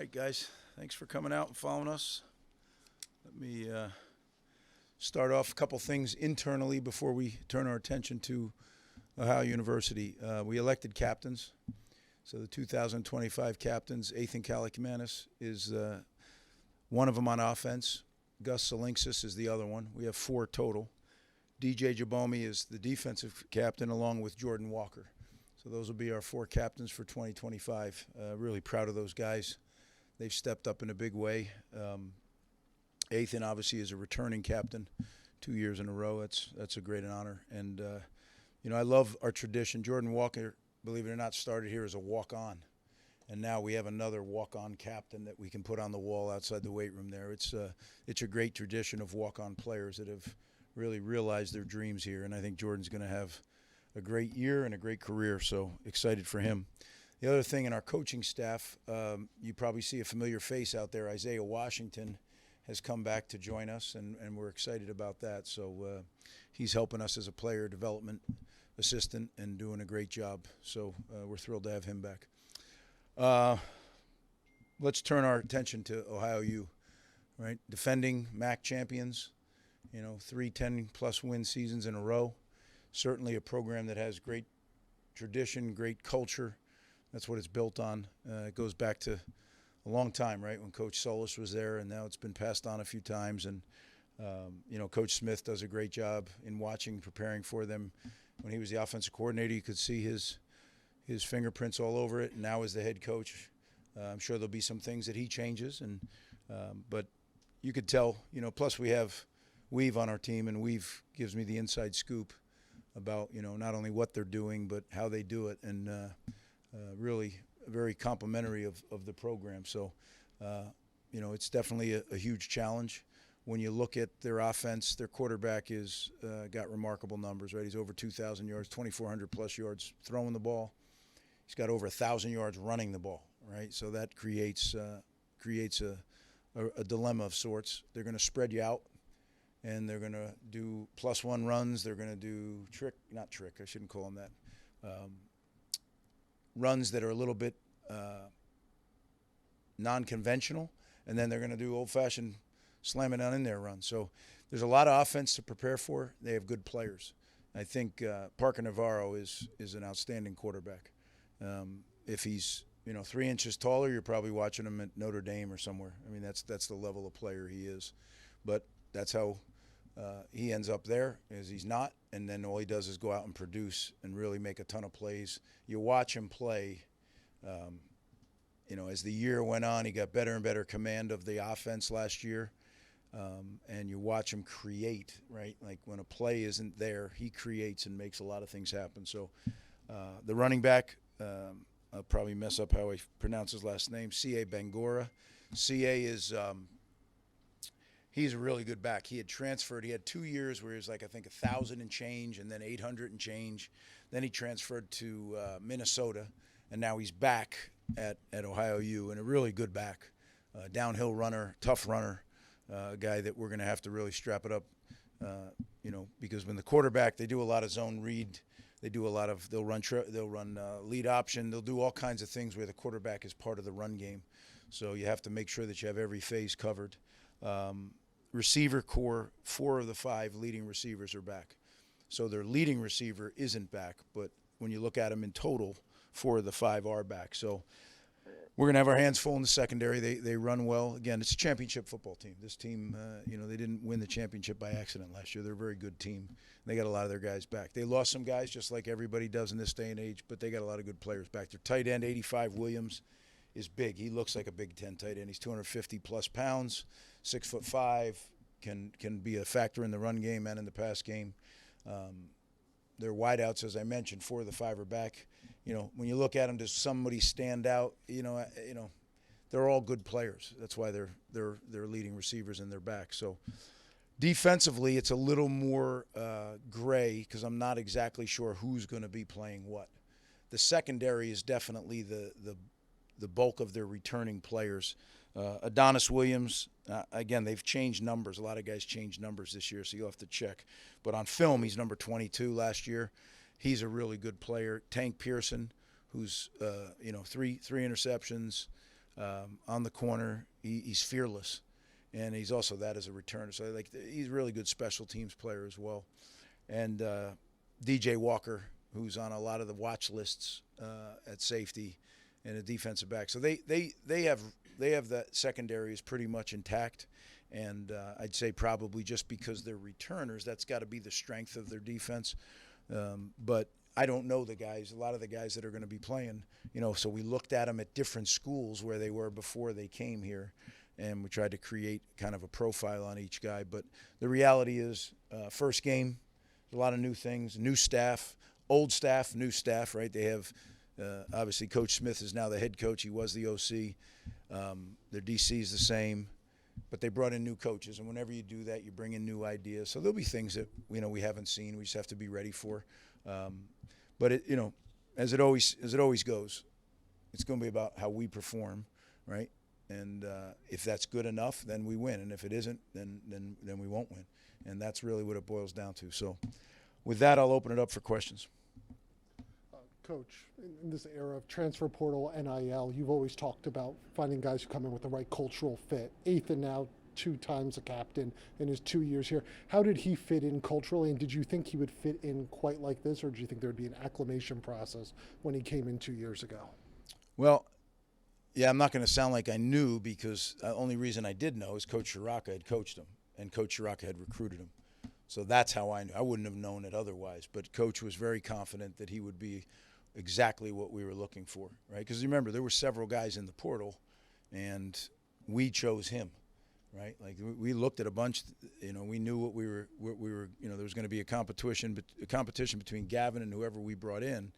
right, guys. Thanks for coming out and following us. Let me start off a couple things internally before we turn our attention to Ohio University. We elected captains. So the 2025 captains, Ethan Kalakmanis is one of them on offense. Gus Salinksis is the other one. We have 4 total. DJ Jabomi is the defensive captain along with Jordan Walker. So those will be our 4 captains for 2025. Really proud of those guys. They've stepped up in a big way. Ethan obviously is a returning captain 2 years in a row. That's a great honor. And, I love our tradition. Jordan Walker, believe it or not, started here as a walk-on. And now we have another walk-on captain that we can put on the wall outside the weight room there. It's a great tradition of walk-on players that have really realized their dreams here. And I think Jordan's going to have a great year and a great career, so excited for him. The other thing in our coaching staff, you probably see a familiar face out there. Isaiah Washington has come back to join us, and we're excited about that. So he's helping us as a player development assistant and doing a great job. So we're thrilled to have him back. Let's turn our attention to Ohio U, right? Defending MAC champions, 3 10-plus win seasons in a row. Certainly a program that has great tradition, great culture. That's what it's built on. It goes back to a long time, right, when Coach Solis was there, and now it's been passed on a few times. And, Coach Smith does a great job in watching, preparing for them. When he was the offensive coordinator, you could see his fingerprints all over it. And now as the head coach, I'm sure there'll be some things that he changes. But you could tell, plus we have Weave on our team, and Weave gives me the inside scoop about, not only what they're doing, but how they do it. And really very complimentary of the program. So, it's definitely a huge challenge. When you look at their offense, their quarterback is got remarkable numbers, right? He's over 2,000 yards, 2,400-plus yards throwing the ball. He's got over 1,000 yards running the ball, right? So that creates a dilemma of sorts. They're going to spread you out, and they're going to do +1 runs. They're going to do I shouldn't call them that. Runs that are a little bit non-conventional, and then they're going to do old-fashioned slamming down in their run. So there's a lot of offense to prepare for. They have good players. I think Parker Navarro is an outstanding quarterback. If he's 3 inches taller, you're probably watching him at Notre Dame or somewhere. I mean, that's the level of player he is. But that's how he ends up there, is he's not, and then all he does is go out and produce and really make a ton of plays. You watch him play, as the year went on, he got better and better command of the offense last year, and you watch him create, right? Like when a play isn't there, he creates and makes a lot of things happen. So the running back, I'll probably mess up how I pronounce his last name, C.A. Bangura. C.A. is he's a really good back. He had transferred. He had 2 years where he was like, I think, 1,000 and change, and then 800 and change. Then he transferred to Minnesota, and now he's back at Ohio U, and a really good back. Downhill runner, tough runner, a guy that we're going to have to really strap it up, because when the quarterback, they do a lot of zone read. They do a lot of, they'll run lead option. They'll do all kinds of things where the quarterback is part of the run game. So you have to make sure that you have every phase covered. Receiver core, 4 of the 5 leading receivers are back. So their leading receiver isn't back, but when you look at them in total, 4 of the 5 are back. So we're going to have our hands full in the secondary. They run well. Again, it's a championship football team. This team, they didn't win the championship by accident last year. They're a very good team. They got a lot of their guys back. They lost some guys just like everybody does in this day and age, but they got a lot of good players back. Their tight end, 85 Williams, is big. He looks like a Big Ten tight end. He's 250-plus pounds, 6'5", can be a factor in the run game and in the pass game. Their wideouts, as I mentioned, 4 of the 5 are back. When you look at them, does somebody stand out? They're all good players. That's why they're leading receivers and they're back. So defensively, it's a little more gray because I'm not exactly sure who's going to be playing what. The secondary is definitely the bulk of their returning players. Adonis Williams, again, they've changed numbers. A lot of guys changed numbers this year, so you'll have to check. But on film, he's number 22 last year. He's a really good player. Tank Pearson, who's 3 interceptions. on the corner. He's fearless, and he's also that as a returner. So he's a really good special teams player as well. And DJ Walker, who's on a lot of the watch lists at safety and a defensive back. So they have that secondary is pretty much intact. And I'd say probably just because they're returners, that's got to be the strength of their defense. But I don't know the guys, a lot of the guys that are going to be playing, so we looked at them at different schools where they were before they came here, and we tried to create kind of a profile on each guy. But the reality is, first game, a lot of new things, new staff, old staff, new staff, right? They have, obviously, Coach Smith is now the head coach. He was the OC. Their DC is the same. But they brought in new coaches, and whenever you do that, you bring in new ideas. So there'll be things that we haven't seen. We just have to be ready for. But as it always goes, it's going to be about how we perform, right? And if that's good enough, then we win. And if it isn't, then we won't win. And that's really what it boils down to. So, with that, I'll open it up for questions. Coach, in this era of transfer portal, NIL, you've always talked about finding guys who come in with the right cultural fit. Ethan now 2 times a captain in his 2 years here. How did he fit in culturally, and did you think he would fit in quite like this, or did you think there would be an acclimation process when he came in 2 years ago? Well, yeah, I'm not going to sound like I knew, because the only reason I did know is Coach Shiraka had coached him, and Coach Shiraka had recruited him. So that's how I knew. I wouldn't have known it otherwise. But Coach was very confident that he would be exactly what we were looking for, right? Because remember, there were several guys in the portal, and we chose him, right? Like we looked at a bunch, we knew what we were. There was going to be a competition between Gavin and whoever we brought in,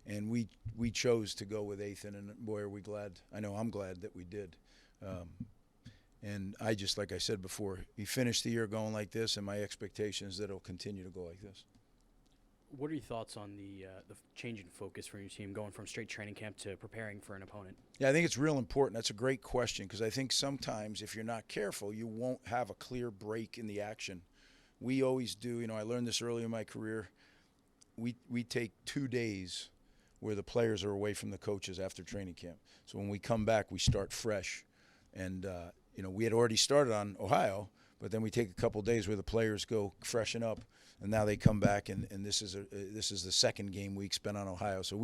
and we chose to go with Ethan. And boy, are we glad! I know I'm glad that we did. And I just, like I said before, he finished the year going like this, and my expectation is that it'll continue to go like this. What are your thoughts on the change in focus for your team, going from straight training camp to preparing for an opponent? Yeah, I think it's real important. That's a great question, because I think sometimes if you're not careful, you won't have a clear break in the action. We always do. I learned this early in my career. We take 2 days where the players are away from the coaches after training camp. So when we come back, we start fresh. And, we had already started on Ohio, but then we take a couple days where the players go freshen up. And now they come back, and this is the second game week spent on Ohio. So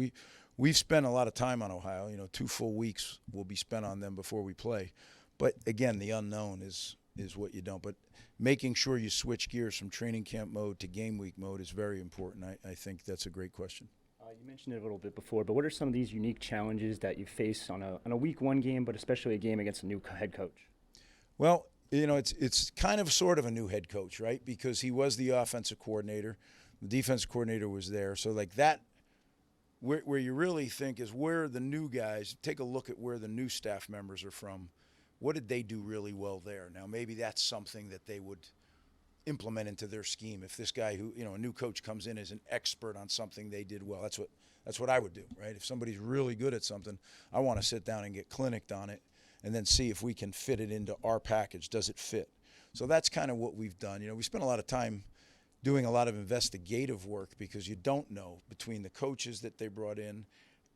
we've spent a lot of time on Ohio. 2 full weeks will be spent on them before we play. But again, the unknown is what you don't. But making sure you switch gears from training camp mode to game week mode is very important. I think that's a great question. You mentioned it a little bit before, but what are some of these unique challenges that you face on a week 1 game, but especially a game against a new head coach? Well, it's kind of sort of a new head coach, right? Because he was the offensive coordinator. The defensive coordinator was there. So like that, where you really think is where the new guys, take a look at where the new staff members are from. What did they do really well there? Now, maybe that's something that they would implement into their scheme. If this guy who, a new coach comes in as an expert on something they did well, that's what I would do, right? If somebody's really good at something, I want to sit down and get clinicked on it, and then see if we can fit it into our package. Does it fit? So that's kind of what we've done. We spent a lot of time doing a lot of investigative work, because you don't know between the coaches that they brought in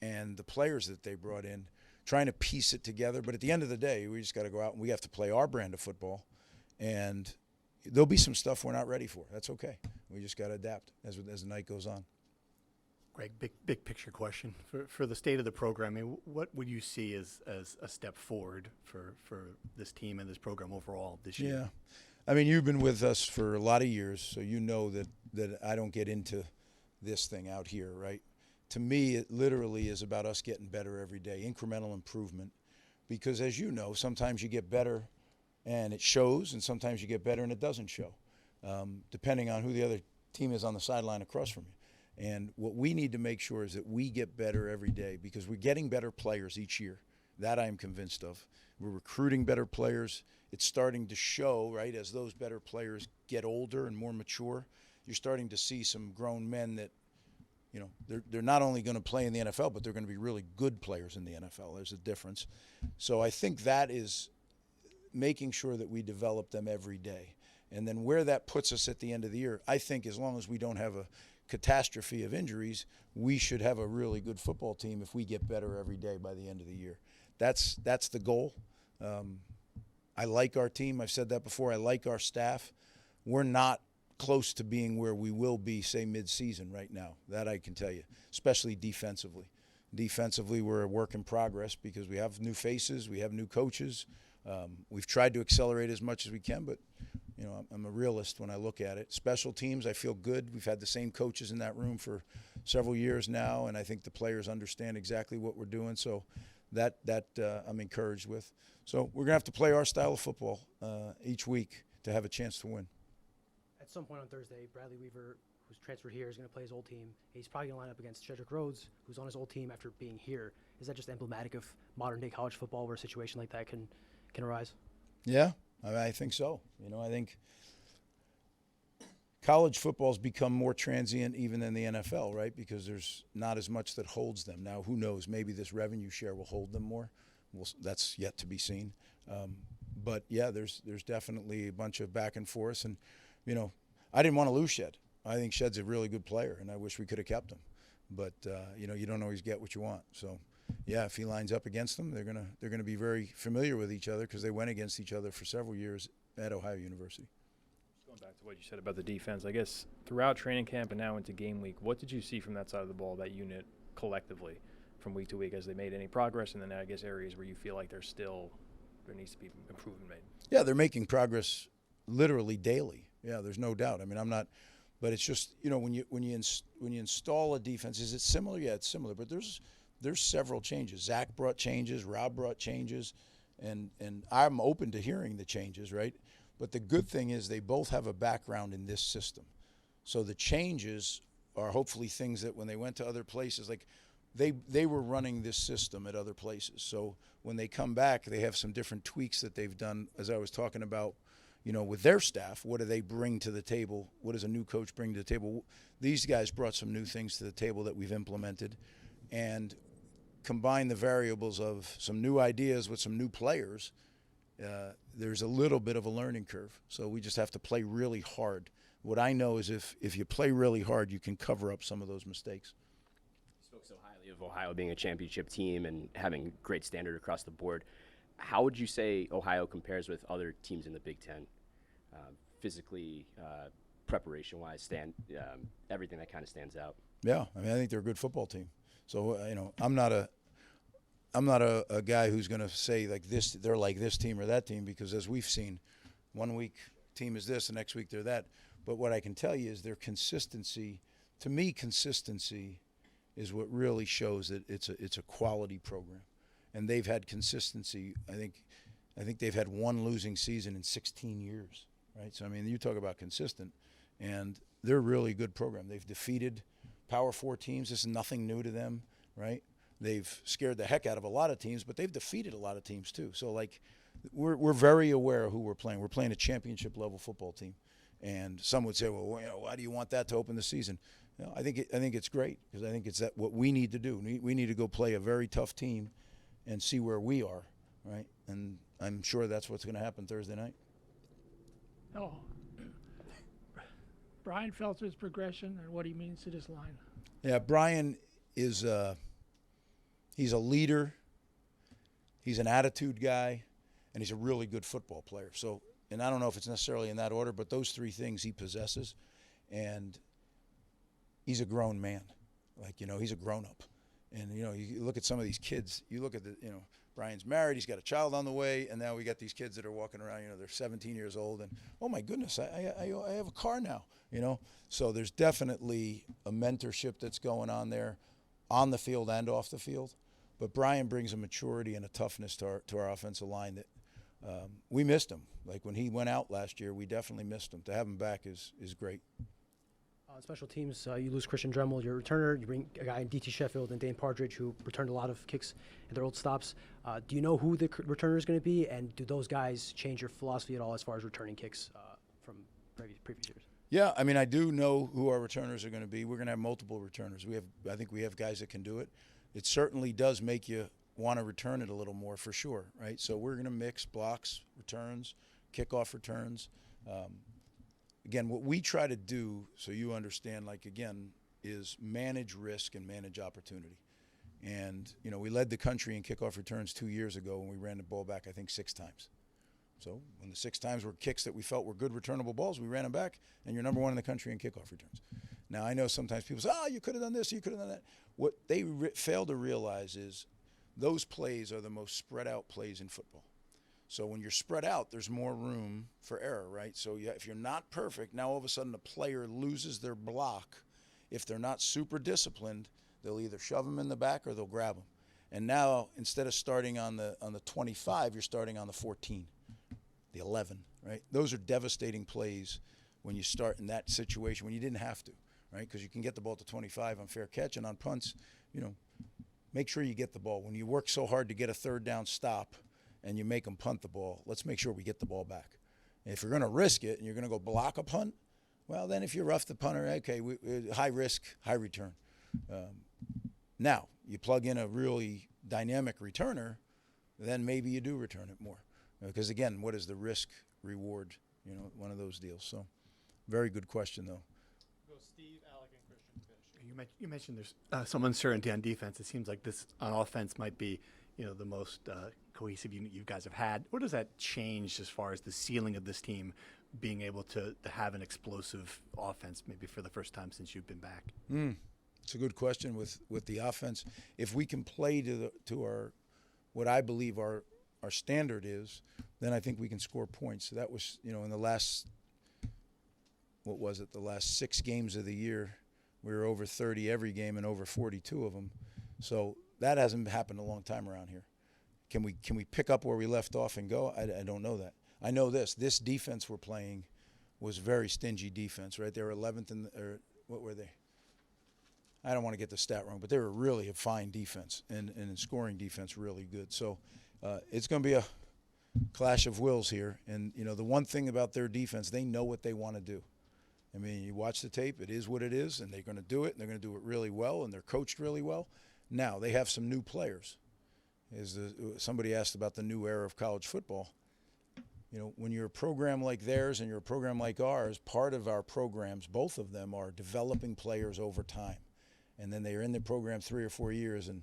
and the players that they brought in, trying to piece it together. But at the end of the day, we just got to go out and we have to play our brand of football. And there'll be some stuff we're not ready for. That's okay. We just got to adapt as the night goes on. Greg, big picture question. For the state of the program, what would you see as a step forward for this team and this program overall this year? Yeah. You've been with us for a lot of years, so you know that I don't get into this thing out here, right? To me, it literally is about us getting better every day, incremental improvement. Because as you know, sometimes you get better and it shows, and sometimes you get better and it doesn't show, depending on who the other team is on the sideline across from you. And what we need to make sure is that we get better every day, because we're getting better players each year. That I am convinced of. We're recruiting better players. It's starting to show, right, as those better players get older and more mature, you're starting to see some grown men that, they're not only going to play in the NFL, but they're going to be really good players in the NFL. There's a difference. So I think that is making sure that we develop them every day. And then where that puts us at the end of the year, I think as long as we don't have a catastrophe of injuries, we should have a really good football team if we get better every day by the end of the year. that's the goal. I like our team. I've said that before. I like our staff. We're not close to being where we will be, say, mid-season right now. That I can tell you, especially defensively. Defensively, we're a work in progress because we have new faces, we have new coaches. We've tried to accelerate as much as we can, but you know, I'm a realist when I look at it. Special teams, I feel good. We've had the same coaches in that room for several years now, and I think the players understand exactly what we're doing. So that I'm encouraged with. So we're gonna have to play our style of football each week to have a chance to win. At some point on Thursday, Bradley Weaver, who's transferred here, is going to play his old team. He's probably going to line up against Cedric Rhodes, who's on his old team after being here. Is that just emblematic of modern-day college football where a situation like that can arise? Yeah, I think so. You know, I think college football's become more transient even than the NFL, right? Because there's not as much that holds them. Now, who knows? Maybe this revenue share will hold them more. That's yet to be seen. But, yeah, there's definitely a bunch of back and forth. And, you know, I didn't want to lose Shed. I think Shed's a really good player, and I wish we could have kept him. But, you know, you don't always get what you want. So, yeah, if he lines up against them, they're gonna be very familiar with each other because they went against each other for several years at Ohio University. Just going back to what you said about the defense, I guess throughout training camp and now into game week, what did you see from that side of the ball, that unit collectively, from week to week? As they made any progress, and then I guess areas where you feel like there needs to be improvement made? Yeah, they're making progress literally daily. Yeah, there's no doubt. I mean, but it's just, you know, when you install a defense, is it similar? Yeah, it's similar, but there's several changes. Zach brought changes, Rob brought changes, and I'm open to hearing the changes, right? But the good thing is they both have a background in this system. So the changes are hopefully things that when they went to other places, like they were running this system at other places. So when they come back, they have some different tweaks that they've done, as I was talking about, you know, with their staff. What do they bring to the table? What does a new coach bring to the table? These guys brought some new things to the table that we've implemented, and combine the variables of some new ideas with some new players. There's a little bit of a learning curve. So we just have to play really hard. What I know is if you play really hard, you can cover up some of those mistakes. You spoke so highly of Ohio being a championship team and having great standard across the board. How would you say Ohio compares with other teams in the Big Ten, physically, preparation-wise, everything that kind of stands out? Yeah, I mean, I think they're a good football team. So you know, I'm not a guy who's going to say like this. They're like this team or that team, because as we've seen, one week team is this, the next week they're that. But what I can tell you is their consistency. To me, consistency is what really shows that it's a quality program. And they've had consistency. I think they've had one losing season in 16 years, right? So, I mean, you talk about consistent, and they're a really good program. They've defeated Power 4 teams. This is nothing new to them, right? They've scared the heck out of a lot of teams, but they've defeated a lot of teams too. So, like, we're very aware of who we're playing. We're playing a championship-level football team. And some would say, well, you know, why do you want that to open the season? You know, I think it's great, because I think it's what we need to do. We need to go play a very tough team and see where we are, right? And I'm sure that's what's going to happen Thursday night. Oh, Brian Felter's progression and what he means to this line. Yeah, Brian is he's a leader, he's an attitude guy, and he's a really good football player. So, and I don't know if it's necessarily in that order, but those three things he possesses, and he's a grown man. Like, you know, he's a grown-up. And, you know, you look at some of these kids, you look at Brian's married, he's got a child on the way, and now we got these kids that are walking around, you know, they're 17 years old, and, oh my goodness, I have a car now, you know. So there's definitely a mentorship that's going on there on the field and off the field. But Brian brings a maturity and a toughness to our offensive line that we missed him. Like when he went out last year, we definitely missed him. To have him back is great. Special teams, you lose Christian Dremel, your returner. You bring a guy in D.T. Sheffield and Dane Partridge, who returned a lot of kicks at their old stops. Do you know who the returner is going to be, and do those guys change your philosophy at all as far as returning kicks from previous years? Yeah, I mean, I do know who our returners are going to be. We're going to have multiple returners. I think we have guys that can do it. It certainly does make you want to return it a little more, for sure, right? So we're going to mix blocks, returns, kickoff returns. Again, what we try to do, so you understand, like, again, is manage risk and manage opportunity. And, you know, we led the country in kickoff returns 2 years ago, and we ran the ball back, I think, 6 times. So when the 6 times were kicks that we felt were good returnable balls, we ran them back, and you're number 1 in the country in kickoff returns. Now, I know sometimes people say, oh, you could have done this, you could have done that. What they fail to realize is those plays are the most spread out plays in football. So when you're spread out, there's more room for error, right? So if you're not perfect, now all of a sudden the player loses their block. If they're not super disciplined, they'll either shove them in the back or they'll grab them. And now, instead of starting on the 25, you're starting on the 14, the 11, right? Those are devastating plays when you start in that situation when you didn't have to, right? Because you can get the ball to 25 on fair catch, and on punts, you know, make sure you get the ball. When you work so hard to get a third down stop and you make them punt the ball, let's make sure we get the ball back. And if you're going to risk it and you're going to go block a punt, well, then if you rough the punter, okay, high risk, high return. Now, you plug in a really dynamic returner, then maybe you do return it more. Because, again, what is the risk reward, you know, one of those deals. So very good question, though. Go Steve, Alec, and Christian to finish. You mentioned there's some uncertainty on defense. It seems like this on offense might be, you know, the most cohesive unit you guys have had. What does that change as far as the ceiling of this team being able to have an explosive offense maybe for the first time since you've been back? It's a good question with the offense. If we can play to our what I believe our standard is, then I think we can score points. So that was, you know, in the last, what was it, the last 6 games of the year, we were over 30 every game and over 42 of them. So that hasn't happened a long time around here. Can we pick up where we left off and go? I don't know that. I know this defense we're playing was very stingy defense, right? They were 11th or what were they? I don't want to get the stat wrong, but they were really a fine defense and in scoring defense really good. So it's going to be a clash of wills here. And, you know, the one thing about their defense, they know what they want to do. I mean, you watch the tape, it is what it is, and they're going to do it, and they're going to do it really well, and they're coached really well. Now, they have some new players. Somebody asked about the new era of college football. You know, when you're a program like theirs and you're a program like ours, part of our programs, both of them, are developing players over time. And then they are in the program 3 or 4 years, and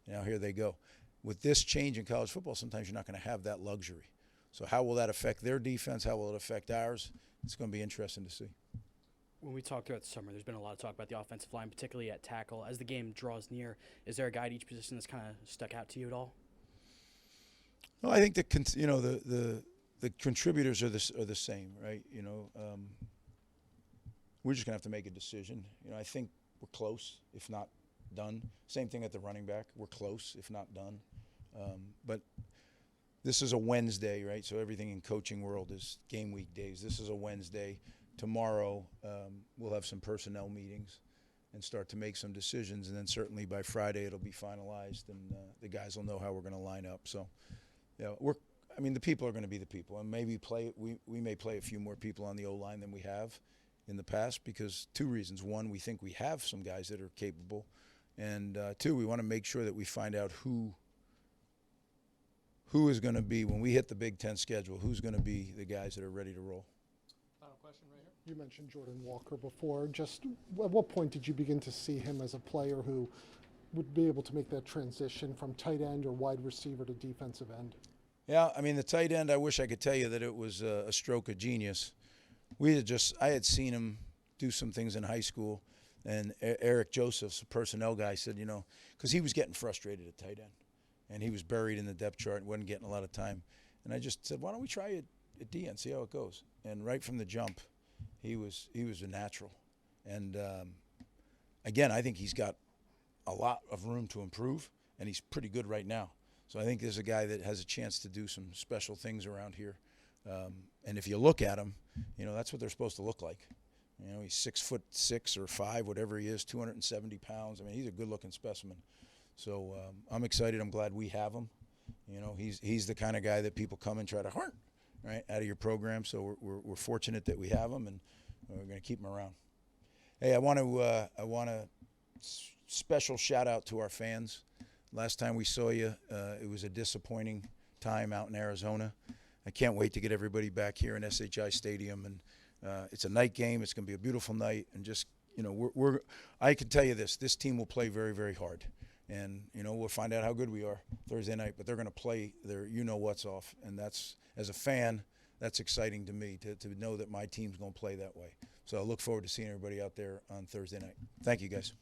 now here they go. With this change in college football, sometimes you're not going to have that luxury. So how will that affect their defense? How will it affect ours? It's going to be interesting to see. When we talk throughout the summer, there's been a lot of talk about the offensive line, particularly at tackle. As the game draws near, is there a guy at each position that's kind of stuck out to you at all? Well, I think the contributors are the same, right? You know, we're just going to have to make a decision. You know, I think we're close, if not done. Same thing at the running back. We're close, if not done. But this is a Wednesday, right? So everything in coaching world is game week days. This is a Wednesday. Tomorrow we'll have some personnel meetings and start to make some decisions. And then certainly by Friday it'll be finalized, and the guys will know how we're going to line up. So, yeah, the people are going to be the people. And maybe we may play a few more people on the O-line than we have in the past because 2 reasons. 1, we think we have some guys that are capable. And 2, we want to make sure that we find out who is going to be, when we hit the Big Ten schedule, who's going to be the guys that are ready to roll. Final question right here. You mentioned Jordan Walker before. Just at what point did you begin to see him as a player who would be able to make that transition from tight end or wide receiver to defensive end? Yeah, I mean, the tight end, I wish I could tell you that it was a stroke of genius. I had seen him do some things in high school, and Eric Josephs, a personnel guy, said, you know, because he was getting frustrated at tight end, and he was buried in the depth chart and wasn't getting a lot of time. And I just said, why don't we try it at D and see how it goes? And right from the jump, he was a natural. And again, I think he's got a lot of room to improve, and he's pretty good right now. So I think there's a guy that has a chance to do some special things around here. And if you look at him, you know, that's what they're supposed to look like. You know, he's 6'6" or 5", whatever he is, 270 pounds. I mean, he's a good-looking specimen. So I'm excited. I'm glad we have him. You know, he's the kind of guy that people come and try to hurt, right, out of your program. So we're fortunate that we have him, and we're going to keep him around. Hey, I want to special shout out to our fans. Last time we saw you, it was a disappointing time out in Arizona. I can't wait to get everybody back here in SHI Stadium, and it's a night game. It's going to be a beautiful night, and just, you know, I can tell you this team will play very, very hard, And, we'll find out how good we are Thursday night. But they're going to play their what's off. And that's, as a fan, that's exciting to me to know that my team's going to play that way. So I look forward to seeing everybody out there on Thursday night. Thank you, guys.